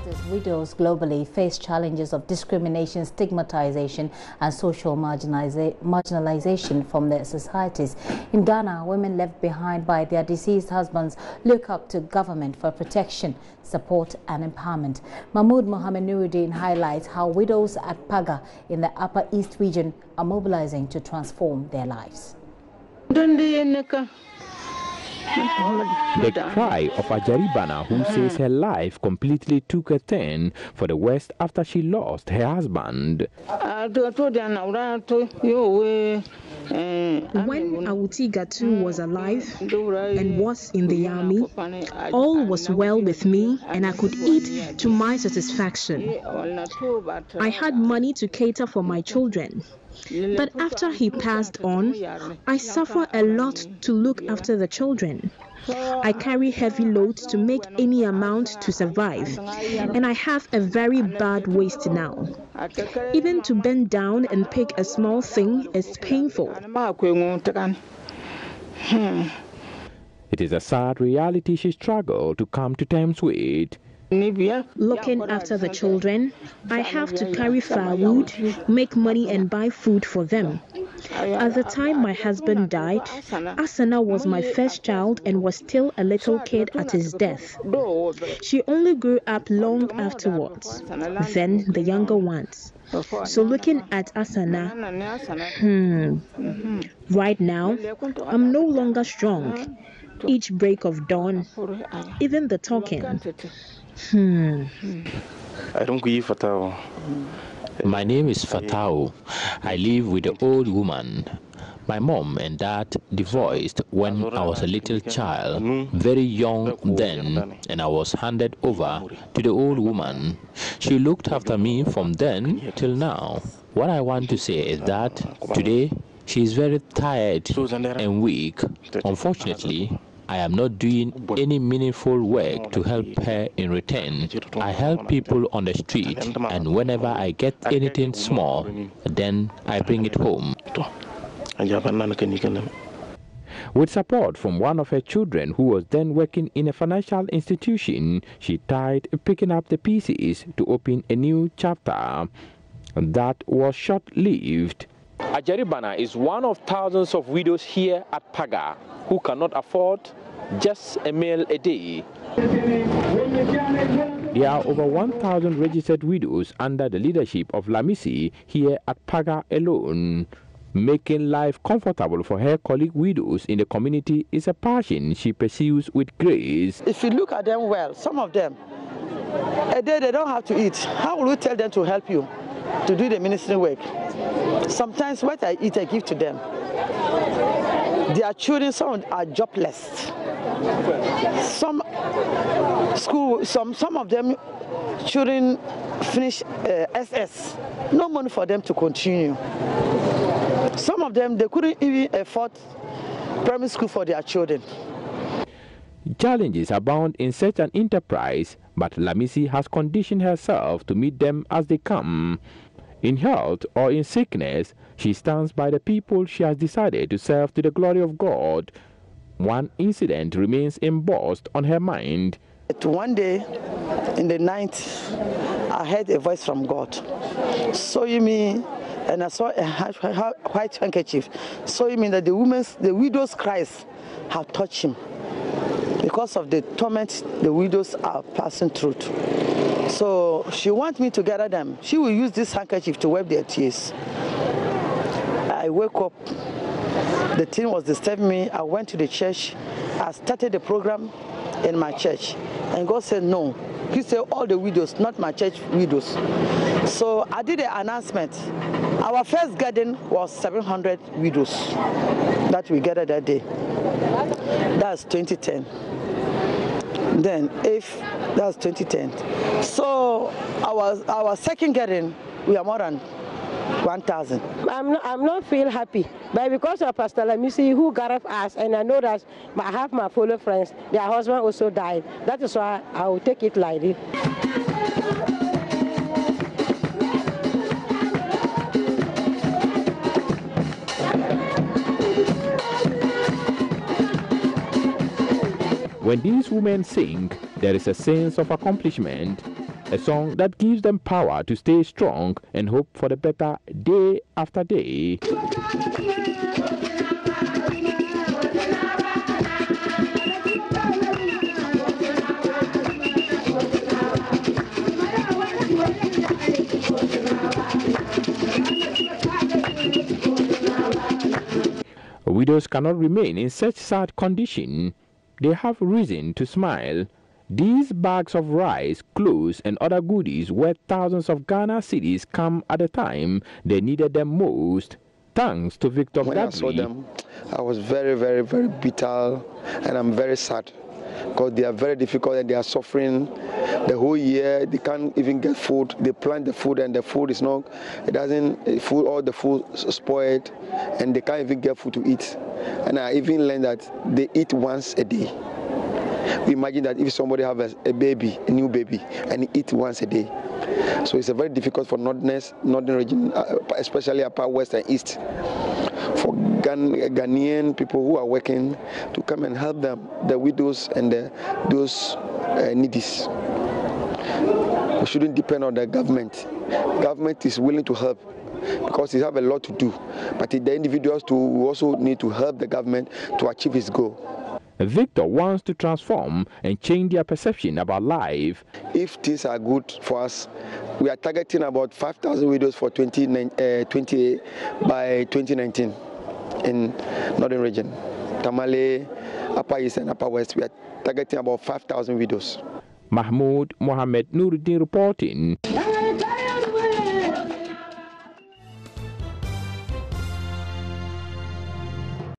As widows globally face challenges of discrimination, stigmatization, and social marginalization from their societies. In Ghana, women left behind by their deceased husbands look up to government for protection, support, and empowerment. Mahmoud Mohammed Nuruddin highlights how widows at Paga in the Upper East region are mobilizing to transform their lives. The cry of Ajaribana, who says her life completely took a turn for the worst after she lost her husband. When Awuti Gatu was alive and was in the army, all was well with me and I could eat to my satisfaction. I had money to cater for my children. But after he passed on, I suffer a lot to look after the children. I carry heavy loads to make any amount to survive, and I have a very bad waist now. Even to bend down and pick a small thing is painful. It is a sad reality she struggled to come to terms with. Looking after the children, I have to carry firewood, make money and buy food for them. At the time my husband died, Asana was my first child and was still a little kid at his death. She only grew up long afterwards, then the younger ones. So looking at Asana, right now, I'm no longer strong. Each break of dawn, even the talking. My name is Fatao. I live with an old woman. My mom and dad divorced when I was a little child, very young then, and I was handed over to the old woman. She looked after me from then till now. What I want to say is that today she is very tired and weak. Unfortunately, I am not doing any meaningful work to help her in return. I help people on the street, and whenever I get anything small, then I bring it home. With support from one of her children who was then working in a financial institution, she tried picking up the pieces to open a new chapter. That was short-lived. Ajaribana is one of thousands of widows here at Paga who cannot afford just a meal a day. There are over 1,000 registered widows under the leadership of Lamisi here at Paga alone. Making life comfortable for her colleague widows in the community is a passion she pursues with grace. If you look at them well, some of them, a day they don't have to eat. How will you tell them to help you to do the ministry work? Sometimes what I eat, I give to them. Their children, some are jobless. Some of them children finish SS. No money for them to continue. Some of them, they couldn't even afford primary school for their children. Challenges abound in such an enterprise, but Lamisi has conditioned herself to meet them as they come. In health or in sickness, she stands by the people she has decided to serve to the glory of God. One incident remains embossed on her mind. One day in the night, I heard a voice from God. So you mean, and I saw a white handkerchief. So you mean that the widow's cries have touched him because of the torment the widows are passing through. So she wants me to gather them. She will use this handkerchief to wipe their tears. I woke up. The thing was disturbing me. I went to the church. I started the program in my church. And God said, no. He said, all the widows, not my church widows. So I did an announcement. Our first gathering was 700 widows that we gathered that day. That's 2010. Then, if that's 2010. So our second gathering, we are more than 1,000. I'm not feel happy, but because of Pastor Lamisi who got us, and I know that I have my fellow friends, their husband also died. That is why I will take it lightly. When these women sing, there is a sense of accomplishment. a song that gives them power to stay strong and hope for the better day after day. Widows cannot remain in such sad condition. They have reason to smile. These bags of rice, clothes and other goodies worth thousands of Ghana cedis come at a time they needed them most. Thanks to Victor When I saw them, I was very, very, very bitter, and I'm very sad because they are very difficult and they are suffering the whole year. They can't even get food. They plant the food and the food is not, it doesn't, food, all the food spoiled, and they can't even get food to eat. And I even learned that they eat once a day. We imagine that if somebody has a baby, a new baby, and he eats once a day. So it's a very difficult for northern region, especially upper west and east, for Ghanaian people who are working to come and help them, the widows and those needies. We shouldn't depend on the government. Government is willing to help because they have a lot to do, but the individuals also need to help the government to achieve its goal. Victor wants to transform and change their perception about life. If things are good for us, we are targeting about 5,000 widows for 20 by 2019 in Northern Region. Tamale, Upper East and Upper West, we are targeting about 5,000 widows. Mahmoud Mohammed Nuruddin reporting.